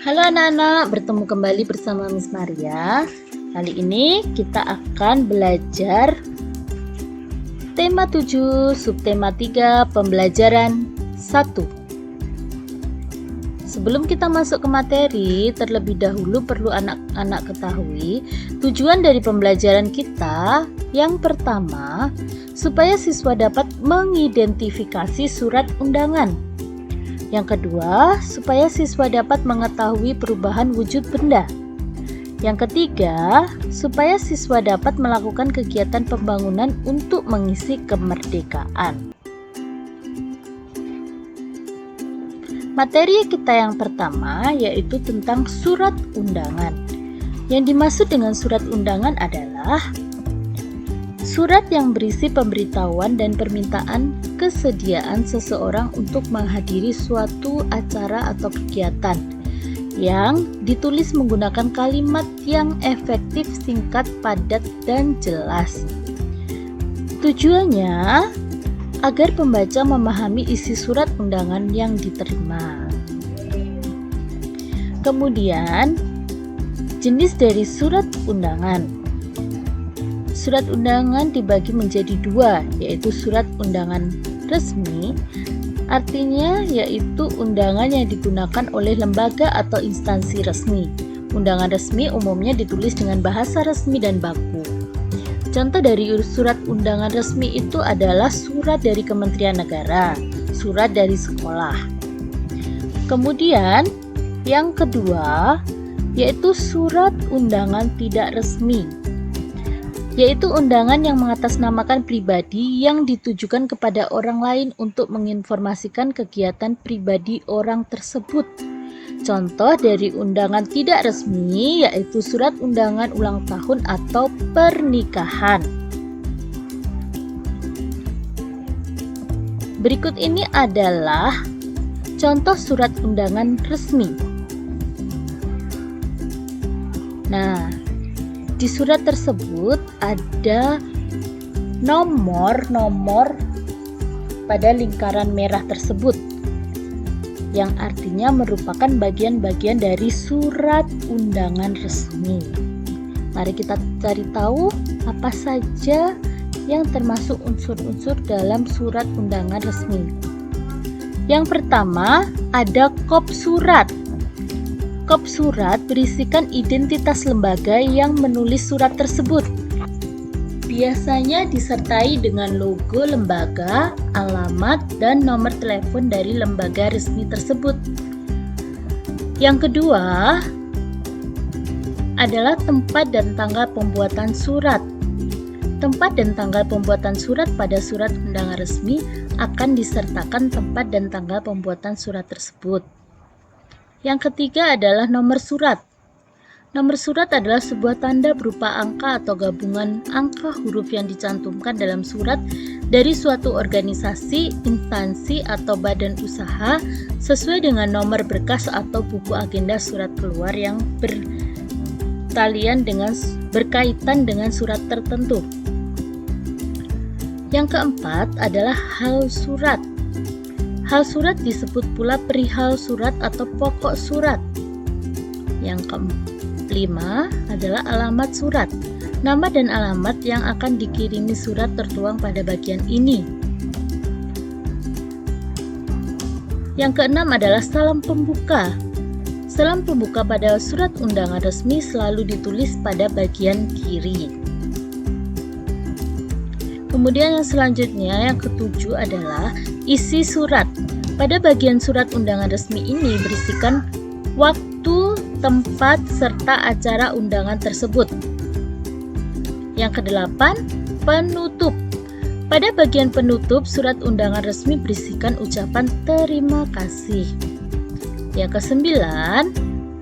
Halo anak-anak, bertemu kembali bersama Miss Maria. Kali ini kita akan belajar tema 7, subtema 3, pembelajaran 1. Sebelum kita masuk ke materi, terlebih dahulu perlu anak-anak ketahui tujuan dari pembelajaran kita. Yang pertama, supaya siswa dapat mengidentifikasi surat undangan. Yang kedua, supaya siswa dapat mengetahui perubahan wujud benda. Yang ketiga, supaya siswa dapat melakukan kegiatan pembangunan untuk mengisi kemerdekaan. Materi kita yang pertama yaitu tentang surat undangan. Yang dimaksud dengan surat undangan adalah surat yang berisi pemberitahuan dan permintaan kesediaan seseorang untuk menghadiri suatu acara atau kegiatan yang ditulis menggunakan kalimat yang efektif, singkat, padat, dan jelas. Tujuannya agar pembaca memahami isi surat undangan yang diterima. Kemudian, jenis dari surat undangan. Surat undangan dibagi menjadi dua, yaitu surat undangan resmi, artinya yaitu undangan yang digunakan oleh lembaga atau instansi resmi. Undangan resmi umumnya ditulis dengan bahasa resmi dan baku. Contoh dari surat undangan resmi itu adalah surat dari Kementerian Negara, surat dari sekolah. Kemudian yang kedua yaitu surat undangan tidak resmi, yaitu undangan yang mengatasnamakan pribadi yang ditujukan kepada orang lain untuk menginformasikan kegiatan pribadi orang tersebut. Contoh dari undangan tidak resmi yaitu surat undangan ulang tahun atau pernikahan. Berikut ini adalah contoh surat undangan resmi. Nah, di surat tersebut ada nomor-nomor pada lingkaran merah tersebut, yang artinya merupakan bagian-bagian dari surat undangan resmi. Mari kita cari tahu apa saja yang termasuk unsur-unsur dalam surat undangan resmi. Yang pertama, ada kop surat. Kop surat berisikan identitas lembaga yang menulis surat tersebut. Biasanya disertai dengan logo lembaga, alamat, dan nomor telepon dari lembaga resmi tersebut. Yang kedua adalah tempat dan tanggal pembuatan surat. Tempat dan tanggal pembuatan surat pada surat undangan resmi akan disertakan tempat dan tanggal pembuatan surat tersebut. Yang ketiga adalah nomor surat. Nomor surat adalah sebuah tanda berupa angka atau gabungan angka huruf yang dicantumkan dalam surat dari suatu organisasi, instansi, atau badan usaha sesuai dengan nomor berkas atau buku agenda surat keluar yang berkaitan dengan surat tertentu. Yang keempat adalah hal surat. Hal surat disebut pula perihal surat atau pokok surat. Yang kelima adalah alamat surat. Nama dan alamat yang akan dikirimi surat tertuang pada bagian ini. Yang keenam adalah salam pembuka. Salam pembuka pada surat undangan resmi selalu ditulis pada bagian kiri. Kemudian yang selanjutnya, yang ketujuh adalah isi surat. Pada bagian surat undangan resmi ini berisikan waktu, tempat, serta acara undangan tersebut. Yang kedelapan, penutup. Pada bagian penutup, surat undangan resmi berisikan ucapan terima kasih. Yang kesembilan,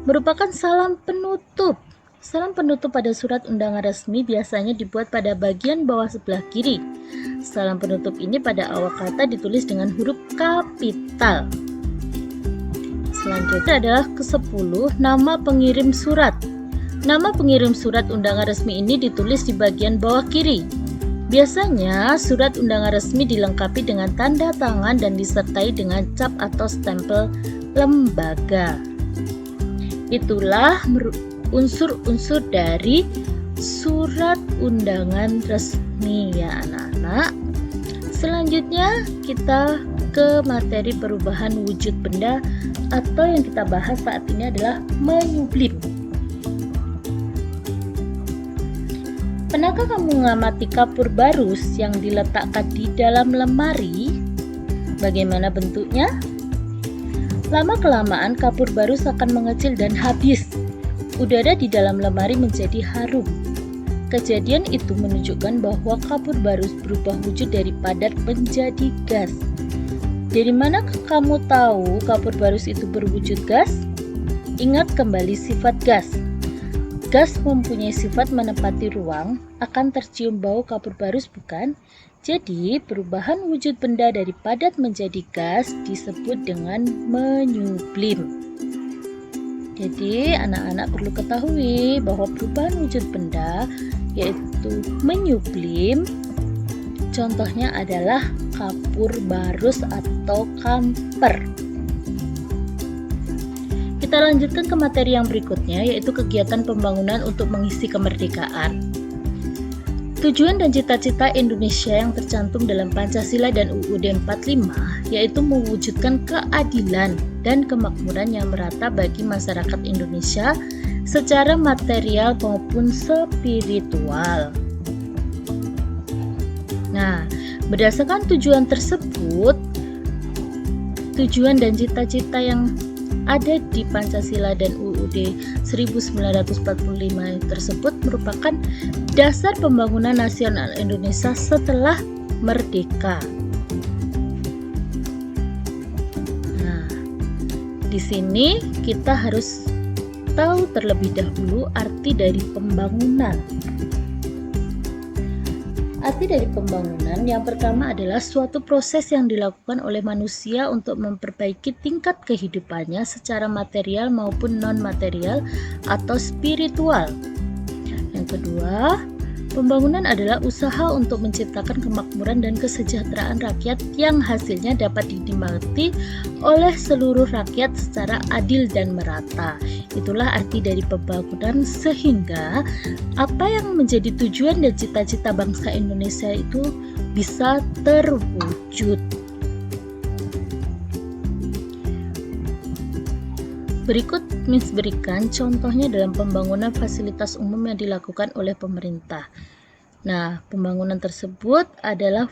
merupakan salam penutup. Salam penutup pada surat undangan resmi biasanya dibuat pada bagian bawah sebelah kiri. Salam penutup ini pada awal kata ditulis dengan huruf kapital. Selanjutnya adalah ke-10, nama pengirim surat. Nama pengirim surat undangan resmi ini ditulis di bagian bawah kiri. Biasanya surat undangan resmi dilengkapi dengan tanda tangan dan disertai dengan cap atau stempel lembaga. Itulah unsur-unsur dari surat undangan resmi ya anak-anak. Selanjutnya kita ke materi perubahan wujud benda, atau yang kita bahas saat ini adalah menyublim. Pernahkah kamu mengamati kapur barus yang diletakkan di dalam lemari? Bagaimana bentuknya? Lama-kelamaan kapur barus akan mengecil dan habis. Udara di dalam lemari menjadi harum. Kejadian itu menunjukkan bahwa kapur barus berubah wujud dari padat menjadi gas. Dari mana kamu tahu kapur barus itu berwujud gas? Ingat kembali sifat gas. Gas mempunyai sifat menempati ruang, akan tercium bau kapur barus, bukan? Jadi, perubahan wujud benda dari padat menjadi gas disebut dengan menyublim. Jadi, anak-anak perlu ketahui bahwa perubahan wujud benda yaitu menyublim. Contohnya adalah kapur barus atau kamper. Kita lanjutkan ke materi yang berikutnya, yaitu kegiatan pembangunan untuk mengisi kemerdekaan. Tujuan dan cita-cita Indonesia yang tercantum dalam Pancasila dan UUD 45 yaitu mewujudkan keadilan dan kemakmuran yang merata bagi masyarakat Indonesia secara material maupun spiritual. Nah, berdasarkan tujuan tersebut, tujuan dan cita-cita yang ada di Pancasila dan UUD 1945 tersebut merupakan dasar pembangunan nasional Indonesia setelah merdeka. Nah, di sini kita harus tahu terlebih dahulu arti dari pembangunan. Arti dari pembangunan yang pertama adalah suatu proses yang dilakukan oleh manusia untuk memperbaiki tingkat kehidupannya secara material maupun non-material atau spiritual. Yang kedua, pembangunan adalah usaha untuk menciptakan kemakmuran dan kesejahteraan rakyat yang hasilnya dapat dinikmati oleh seluruh rakyat secara adil dan merata. Itulah arti dari pembangunan, sehingga apa yang menjadi tujuan dan cita-cita bangsa Indonesia itu bisa terwujud. Berikut Miss berikan contohnya dalam pembangunan fasilitas umum yang dilakukan oleh pemerintah. Nah, pembangunan tersebut adalah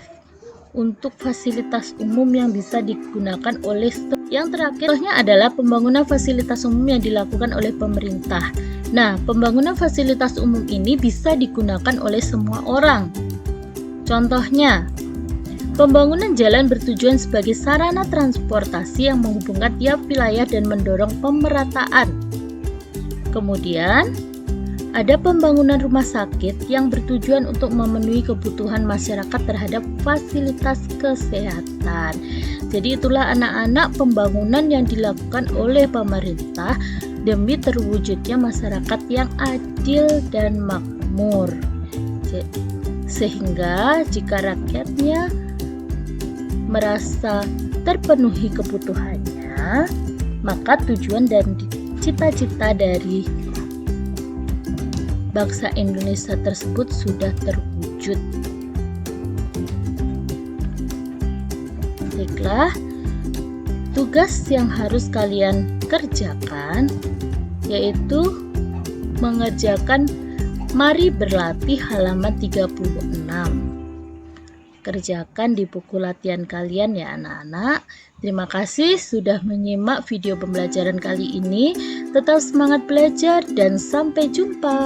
untuk fasilitas umum yang bisa digunakan oleh yang terakhir contohnya adalah pembangunan fasilitas umum yang dilakukan oleh pemerintah. Nah, pembangunan fasilitas umum ini bisa digunakan oleh semua orang. Contohnya, pembangunan jalan bertujuan sebagai sarana transportasi yang menghubungkan tiap wilayah dan mendorong pemerataan. Kemudian, ada pembangunan rumah sakit yang bertujuan untuk memenuhi kebutuhan masyarakat terhadap fasilitas kesehatan. Jadi itulah anak-anak pembangunan yang dilakukan oleh pemerintah demi terwujudnya masyarakat yang adil dan makmur. Sehingga jika rakyatnya merasa terpenuhi kebutuhannya, maka tujuan dan cita-cita dari bangsa Indonesia tersebut sudah terwujud. Baiklah, tugas yang harus kalian kerjakan yaitu mengerjakan Mari Berlatih halaman 36. Kerjakan di buku latihan kalian ya anak-anak. Terima kasih sudah menyimak video pembelajaran kali ini. Tetap semangat belajar dan sampai jumpa.